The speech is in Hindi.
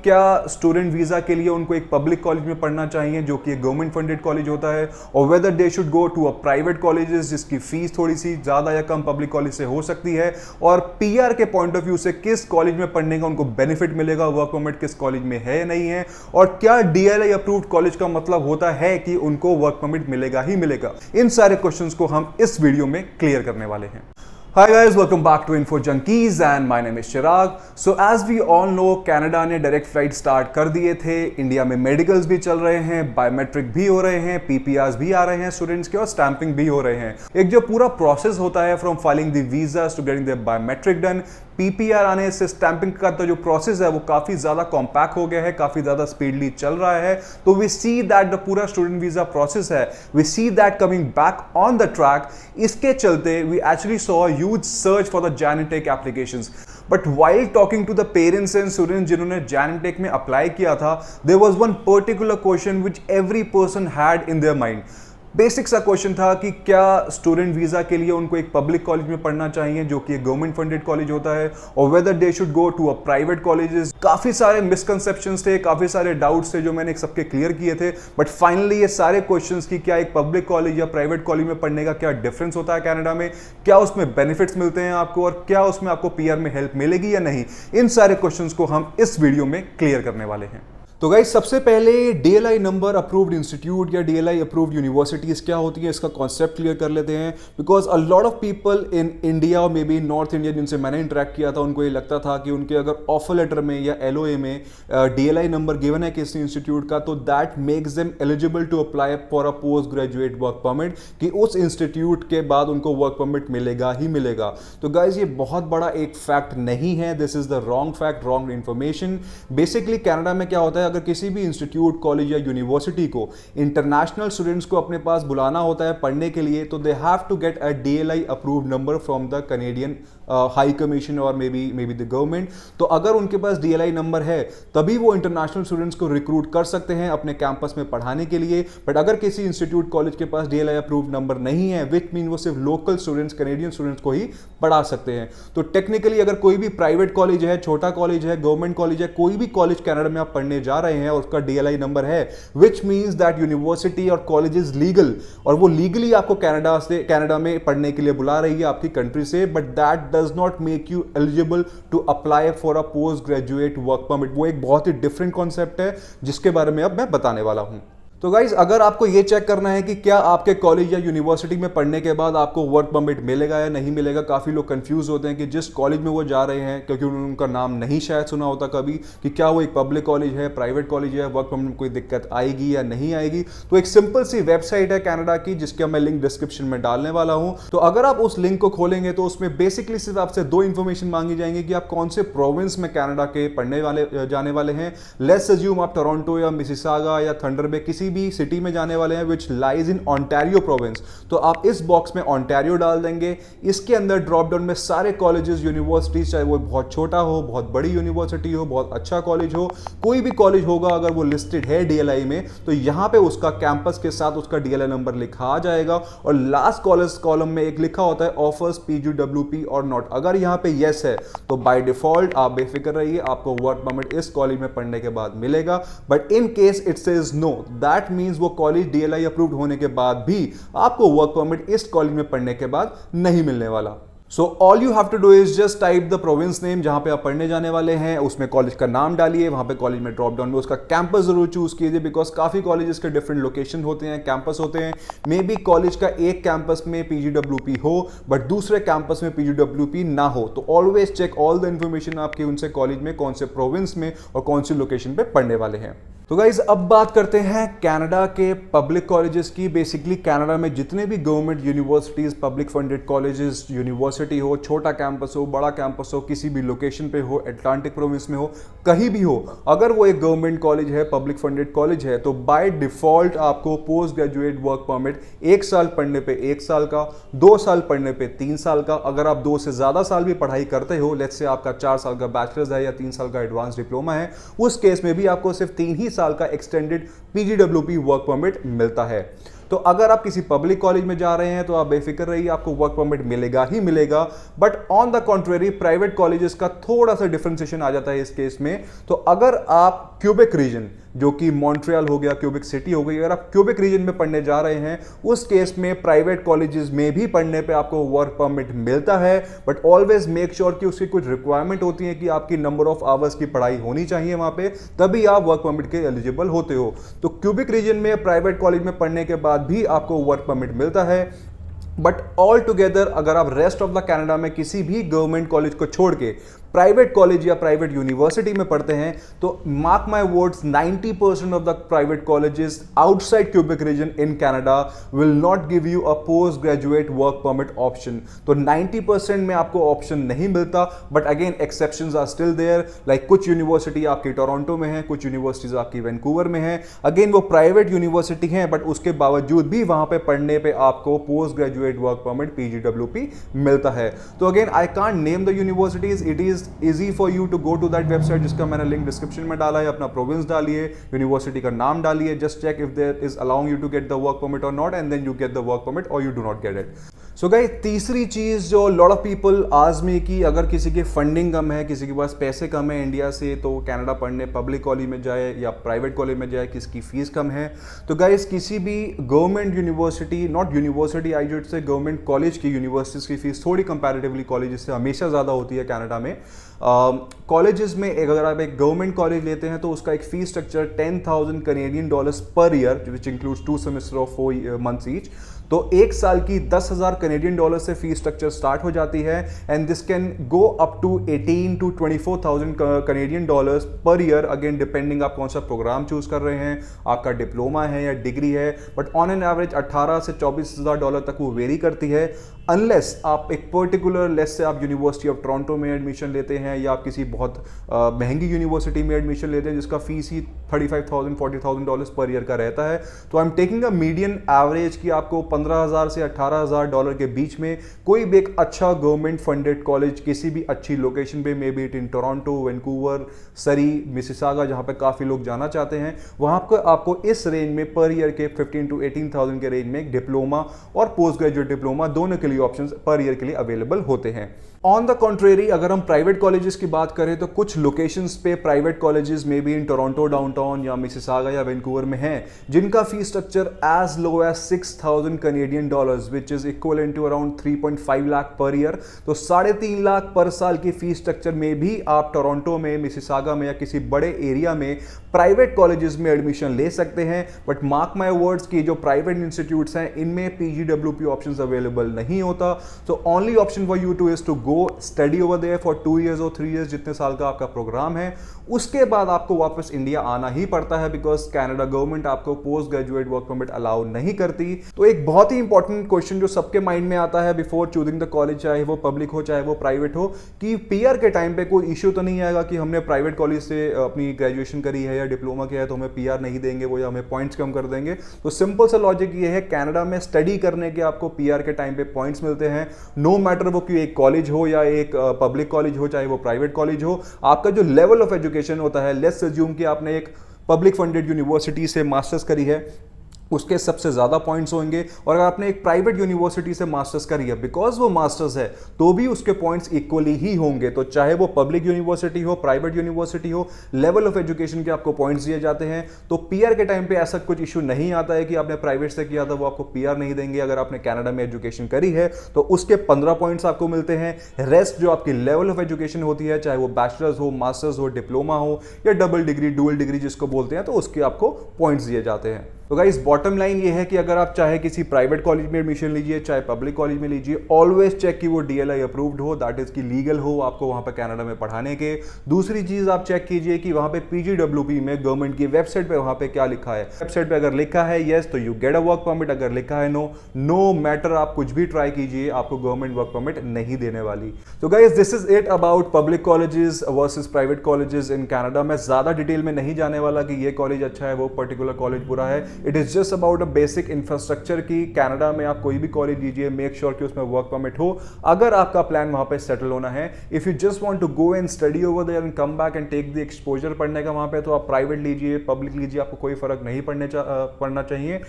क्या स्टूडेंट वीजा के लिए उनको एक पब्लिक कॉलेज में पढ़ना चाहिए जो कि एक गवर्नमेंट फंडेड कॉलेज होता है, और whether they should go to a private colleges जिसकी फीस थोड़ी सी ज्यादा या कम पब्लिक कॉलेज से हो सकती है, और पीआर के पॉइंट ऑफ व्यू से किस कॉलेज में पढ़ने का उनको बेनिफिट मिलेगा, वर्क परमिट किस कॉलेज में है या नहीं है, और क्या डीएलआई अप्रूव्ड कॉलेज का मतलब होता है कि उनको वर्क परमिट मिलेगा ही मिलेगा। इन सारे क्वेश्चंस को हम इस वीडियो में क्लियर करने वाले हैं। Hi guys, welcome back to Info Junkies and my name is Chirag. So as we all know, Canada ने डायरेक्ट फ्लाइट स्टार्ट कर दिए थे, इंडिया में मेडिकल्स भी चल रहे हैं, बायोमेट्रिक भी हो रहे हैं, पीपीआर्स भी आ रहे हैं स्टूडेंट्स के, और स्टैंपिंग भी हो रहे हैं। एक जो पूरा प्रोसेस होता है from filing the visas to getting the biometric done, PPR आने से स्टैंपिंग का तो जो प्रोसेस है वो काफी ज्यादा कॉम्पैक्ट हो गया है, काफी ज्यादा स्पीडली चल रहा है। तो वी सी दैट द पूरा स्टूडेंट वीजा प्रोसेस है, we see that coming back on the track. इसके चलते we actually saw a huge search for the Jain tech applications. But while talking to the parents and students जिन्होंने जैन-टेक में अप्लाई किया था, there was one particular question which every person had in their mind. Basic सा क्वेश्चन था कि क्या स्टूडेंट वीजा के लिए उनको एक पब्लिक कॉलेज में पढ़ना चाहिए जो कि एक गवर्नमेंट फंडेड कॉलेज होता है, और whether they should go to a private colleges. काफी सारे मिसकंसेप्शंस थे, काफी सारे डाउट्स थे जो मैंने सबके क्लियर किए थे। बट फाइनली ये सारे क्वेश्चंस कि क्या एक पब्लिक कॉलेज या प्राइवेट कॉलेज में पढ़ने का क्या डिफरेंस होता है कनाडा में, क्या उसमें बेनिफिट्स मिलते हैं आपको, और क्या उसमें आपको पीआर में हेल्प मिलेगी या नहीं, इन सारे क्वेश्चंस को हम इस वीडियो में क्लियर करने वाले हैं। तो गाइस, सबसे पहले डीएलआई नंबर अप्रूव्ड इंस्टीट्यूट या डीएलआई अप्रूव्ड यूनिवर्सिटीज क्या होती है, इसका कॉन्सेप्ट क्लियर कर लेते हैं। Because a lot of people in India और मे बी नॉर्थ इंडिया जिनसे मैंने इंटरेक्ट किया था, उनको ये लगता था कि उनके अगर ऑफर लेटर में या एलओए में डीएलआई नंबर गिवन है किसी इंस्टीट्यूट का, तो that makes them eligible to apply for a post graduate work permit, कि उस इंस्टीट्यूट के बाद उनको वर्क परमिट मिलेगा ही मिलेगा। तो गाइज, ये बहुत बड़ा एक फैक्ट नहीं है, this is the wrong fact, wrong information. Basically Canada में क्या होता है, अगर किसी भी इंस्टीट्यूट, कॉलेज या यूनिवर्सिटी को इंटरनेशनल स्टूडेंट्स को अपने पास बुलाना होता है पढ़ने के लिए, तो they have to get a DLI approved number from the Canadian High Commission और मे बी द गवर्नमेंट। तो अगर उनके पास डीएलआई नंबर है तभी वो इंटरनेशनल स्टूडेंट्स को रिक्रूट कर सकते हैं अपने कैंपस में पढ़ाने के लिए। बट अगर किसी इंस्टीट्यूट, कॉलेज के पास डीएलआई अप्रूव्ड नंबर नहीं है, विच मीन वो सिर्फ लोकल स्टूडेंट्स, कैनेडियन स्टूडेंट्स को ही पढ़ा सकते हैं। तो टेक्निकली अगर कोई भी प्राइवेट कॉलेज है, छोटा कॉलेज है, गवर्नमेंट कॉलेज है, कोई भी कॉलेज कनाडा में आप पढ़ने जा रहे हैं और उसका डीएलआई नंबर है, विच मीन्स दैट यूनिवर्सिटी और कॉलेज इज लीगल, और वो लीगली आपको कनाडा में पढ़ने के लिए बुला रही है आपकी कंट्री से। But that does not make you eligible to apply for a post graduate work permit. वो एक बहुत ही डिफरेंट कॉन्सेप्ट है जिसके बारे में अब मैं बताने वाला हूं। तो गाइज, अगर आपको ये चेक करना है कि क्या आपके कॉलेज या यूनिवर्सिटी में पढ़ने के बाद आपको वर्क परमिट मिलेगा या नहीं मिलेगा, काफ़ी लोग कंफ्यूज होते हैं कि जिस कॉलेज में वो जा रहे हैं, क्योंकि उन्होंने उनका नाम नहीं शायद सुना होता कभी, कि क्या वो एक पब्लिक कॉलेज है, प्राइवेट कॉलेज है, वर्क परमिट में कोई दिक्कत आएगी या नहीं आएगी। तो एक सिंपल सी वेबसाइट है कनाडा की जिसका मैं लिंक डिस्क्रिप्शन में डालने वाला हूँ। तो अगर आप उस लिंक को खोलेंगे तो उसमें बेसिकली सिर्फ आपसे दो इन्फॉर्मेशन मांगी जाएंगी कि आप कौन से प्रोविंस में कनाडा के पढ़ने वाले जाने वाले हैं। लेट्स अज्यूम आप टोरंटो या मिसिसागा या थंडर बे किसी भी सिटी में वाले हैं which lies in Ontario province, तो आप इस बॉक्स में Ontario डाल देंगे। इसके अंदर ड्रॉप डाउन में सारे कॉलेजेस, यूनिवर्सिटीज, चाहे वो बहुत छोटा हो, बहुत बड़ी यूनिवर्सिटी हो, बहुत अच्छा कॉलेज हो, कोई भी कॉलेज होगा अगर वो लिस्टेड है डीएलआई में, तो यहां पे उसका कैंपस के साथ उसका डीएलआई नंबर लिखा आ जाएगा, और लास्ट कॉलम में एक लिखा होता है ऑफर्स पीजीडब्ल्यूपी और नॉट। अगर यहां पे यस है तो बाय डिफॉल्ट आप बेफिक्र रहिए, आपको वर्क परमिट इस कॉलेज में पढ़ने के बाद मिलेगा। But in case it says no, that means वो कॉलेज डीएलआई अप्रूव्ड होने के बाद भी आपको वर्क परमिट इस कॉलेज में पढ़ने के बाद नहीं मिलने वाला। So all you have to do is just type the province name जहां पे आप पढ़ने जाने वाले हैं, उसमें कॉलेज का नाम डालिए, वहां पे कॉलेज में ड्रॉप डाउन में उसका कैंपस जरूर चूज कीजिए, बिकॉज काफी कॉलेजेस के डिफरेंट लोकेशन होते हैं, कैंपस होते हैं। मे बी कॉलेज का एक कैंपस में पीजीडब्ल्यूपी हो बट दूसरे कैंपस में पीजीडब्ल्यूपी ना हो। तो always check all the information आपकी उनसे कॉलेज में कौन से प्रोविंस में और कौन सी लोकेशन पे पढ़ने वाले हैं। तो गाइज, अब बात करते हैं कनाडा के पब्लिक कॉलेजेस की। बेसिकली कनाडा में जितने भी government universities, public funded colleges, university हो, छोटा कैंपस हो, बड़ा कैंपस हो, किसी भी लोकेशन पे हो, अटलांटिक प्रोविंस में हो, कहीं भी हो, अगर वो एक गवर्नमेंट कॉलेज है, पब्लिक फंडेड कॉलेज है, तो बाय डिफॉल्ट आपको पोस्ट ग्रेजुएट वर्क परमिट 1 साल पढ़ने पे 1 साल का, 2 साल पढ़ने पे 3 साल का, अगर आप 2 से ज्यादा साल भी पढ़ाई करते हो, लेट्स से आपका 4 साल का बैचलर्स है या 3 साल का एडवांस डिप्लोमा है, उस केस में भी आपको सिर्फ 3 ही साल का एक्सटेंडेड पीजीडब्ल्यूपी वर्क परमिट मिलता है। तो अगर आप किसी पब्लिक कॉलेज में जा रहे हैं तो आप बेफिक्र रहिए, आपको वर्क परमिट मिलेगा ही मिलेगा। But on the contrary private colleges का थोड़ा सा डिफरेंशिएशन आ जाता है इस केस में। तो अगर आप क्यूबेक रीजन, जो कि मॉन्ट्रियल हो गया, क्यूबेक सिटी हो गई, अगर आप क्यूबेक रीजन में पढ़ने जा रहे हैं, उस केस में प्राइवेट कॉलेजेस में भी पढ़ने पे आपको वर्क परमिट मिलता है। बट ऑलवेज मेक श्योर कि उसकी कुछ रिक्वायरमेंट होती है कि आपकी नंबर ऑफ आवर्स की पढ़ाई होनी चाहिए वहां पे, तभी आप वर्क परमिट के एलिजिबल होते हो। तो क्यूबेक रीजन में प्राइवेट कॉलेज में पढ़ने के बाद भी आपको वर्क परमिट मिलता है। बट ऑल टुगेदर अगर आप रेस्ट ऑफ द कनाडा में किसी भी गवर्नमेंट कॉलेज को छोड़ के प्राइवेट कॉलेज या प्राइवेट यूनिवर्सिटी में पढ़ते हैं, तो mark my words 90% of the private colleges outside Quebec region in Canada will not give you a post graduate work permit option. तो 90% में आपको ऑप्शन नहीं मिलता। But again exceptions are still there, like कुछ यूनिवर्सिटी आपकी टोरंटो में है, कुछ यूनिवर्सिटीज आपकी वैंकूवर में है। अगेन वो प्राइवेट यूनिवर्सिटी है, बट उसके बावजूद भी वहां पे पढ़ने पे आपको post graduate work permit PGWP मिलता है। तो again I can't name the universities, it is easy for you to go to that website जिसका मैंने लिंक डिस्क्रिप्शन में डाला है। अपना प्रोविंस डालिए, यूनिवर्सिटी का नाम डालिए, just check if there is allowing you to get the work permit और not, and then you get the work permit और you do not get it. So guys, तीसरी चीज जो लॉट ऑफ पीपल आज में कि अगर किसी की फंडिंग कम है, किसी के पास पैसे कम है इंडिया से, तो कनाडा पढ़ने पब्लिक कॉलेज में जाए या प्राइवेट कॉलेज में जाए, किसकी फीस कम है। तो गाइस, किसी भी government university, not university, I should say government college की यूनिवर्सिटीज की फीस थोड़ी कंपैरेटिवली कॉलेज से हमेशा ज़्यादा होती है कनाडा में। कॉलेजेस में अगर आप एक गवर्नमेंट कॉलेज लेते हैं तो उसका एक fees structure $10,000 Canadian dollars per year, which includes 2 semester of 4 months each. तो एक साल की 10,000 कैनेडियन डॉलर से फीस स्ट्रक्चर स्टार्ट हो जाती है, and this can go up to 18 to 24,000 Canadian dollars per year, again depending आप कौन सा प्रोग्राम चूज कर रहे हैं, आपका डिप्लोमा है या डिग्री है। बट ऑन एन एवरेज 18 से 24,000 डॉलर तक वो वेरी करती है, अनलेस आप एक पर्टिकुलर, लेस से आप यूनिवर्सिटी ऑफ टोरंटो में एडमिशन लेते हैं या आप किसी बहुत महंगी यूनिवर्सिटी में एडमिशन लेते हैं जिसका फीस ही 35,000 40,000 डॉलर्स पर ईयर का रहता है। तो I am taking a median average कि आपको 15,000 से 18,000 डॉलर के बीच में कोई भी एक अच्छा गवर्नमेंट फंडेड कॉलेज किसी भी अच्छी लोकेशन पे, may be it in Toronto, Vancouver, सरी, मिसिसागा, जहां पे काफी लोग जाना चाहते हैं, वहां पर आपको इस रेंज में पर ईयर के 15 to 18,000 के रेंज में एक डिप्लोमा और पोस्ट ग्रेजुएट डिप्लोमा दोनों के लिए ऑप्शंस पर ईयर के लिए अवेलेबल होते हैं। ऑन द कॉन्ट्रेरी अगर हम प्राइवेट कॉलेजेस की बात करें तो कुछ लोकेशंस पे प्राइवेट कॉलेजेस में भी इन टोरंटो डाउनटाउन या मिसिसागा या वैंकूवर में हैं जिनका fees structure as low as 6,000 Canadian dollars, which is equal to around 3.5 lakh per year. तो 3.5 लाख पर साल की फीस स्ट्रक्चर में भी आप टोरंटो में, मिसिसागा में या किसी बड़े एरिया में प्राइवेट कॉलेजेस में एडमिशन ले सकते हैं। बट मार्क माई वर्ड्स की जो प्राइवेट इंस्टीट्यूट्स हैं इनमें PGWP ऑप्शंस अवेलेबल नहीं होता। तो only option for you to is to go study over there for 2 years और 3 years, जितने साल का आपका प्रोग्राम है। उसके बाद आपको वापस इंडिया आना ही पड़ता है, बिकॉज कनाडा गवर्नमेंट आपको post graduate work permit allow नहीं करती। तो एक बहुत ही इंपॉर्टेंट क्वेश्चन जो सबके माइंड में आता है बिफोर चूजिंग द कॉलेज, चाहे वो पब्लिक हो चाहे वो प्राइवेट हो, कि PR के टाइम पे कोई इश्यू तो नहीं आएगा कि हमने प्राइवेट कॉलेज से अपनी ग्रेजुएशन करी है या डिप्लोमा किया है तो हमें PR नहीं देंगे वो, या हमें पॉइंट्स कम कर देंगे। तो सिंपल सा लॉजिक ये है, कनाडा में स्टडी करने के आपको PR के टाइम पे पॉइंट्स मिलते हैं, नो मैटर वो कि एक कॉलेज हो या एक पब्लिक कॉलेज हो, चाहे वो प्राइवेट कॉलेज हो। आपका जो लेवल ऑफ एजुकेशन होता है, लेट्स अज्यूम कि आपने एक पब्लिक फंडेड यूनिवर्सिटी से मास्टर्स करी है, उसके सबसे ज़्यादा पॉइंट्स होंगे। और अगर आपने एक प्राइवेट यूनिवर्सिटी से मास्टर्स करी है, बिकॉज वो मास्टर्स है, तो भी उसके पॉइंट्स इक्वली ही होंगे। तो चाहे वो पब्लिक यूनिवर्सिटी हो, प्राइवेट यूनिवर्सिटी हो, लेवल ऑफ एजुकेशन के आपको पॉइंट्स दिए जाते हैं। तो PR के टाइम पे ऐसा कुछ इशू नहीं आता है कि आपने प्राइवेट से किया था वो आपको PR नहीं देंगे। अगर आपने कनाडा में एजुकेशन करी है तो उसके 15 पॉइंट्स आपको मिलते हैं। रेस्ट जो आपकी लेवल ऑफ एजुकेशन होती है, चाहे वो बैचलर्स हो, मास्टर्स हो, डिप्लोमा हो या डबल डिग्री, डुअल डिग्री जिसको बोलते हैं, तो उसके आपको पॉइंट्स दिए जाते हैं। तो गाइस, बॉटम लाइन ये है कि अगर आप चाहे किसी प्राइवेट कॉलेज में एडमिशन लीजिए, चाहे पब्लिक कॉलेज में लीजिए, ऑलवेज चेक कि वो DLI अप्रूव्ड हो, दैट इज कि लीगल हो आपको वहां पर कनाडा में पढ़ाने के। दूसरी चीज आप चेक कीजिए कि वहां पे PGWP में गवर्नमेंट की वेबसाइट पे वहां पे क्या लिखा है। वेबसाइट पे अगर लिखा है यस तो you get a work permit, अगर लिखा है नो, नो मैटर आप कुछ भी ट्राई कीजिए, आपको गवर्नमेंट वर्क परमिट नहीं देने वाली। तो guys, this is it about public colleges versus private colleges in Canada. मैं ज्यादा डिटेल में नहीं जाने वाला कि ये कॉलेज अच्छा है, वो पर्टिकुलर कॉलेज बुरा है। It is just about basic infrastructure की कनाडा में आप कोई भी कॉलेज लीजिए, मेक श्योर कि उसमें वर्क परमिट हो, अगर आपका प्लान वहां पे सेटल होना है। If you just want to go and study over there and come back and take the exposure पढ़ने का वहां पे, तो आप प्राइवेट लीजिए, पब्लिक लीजिए, आपको कोई फर्क नहीं पड़ना चाहिए।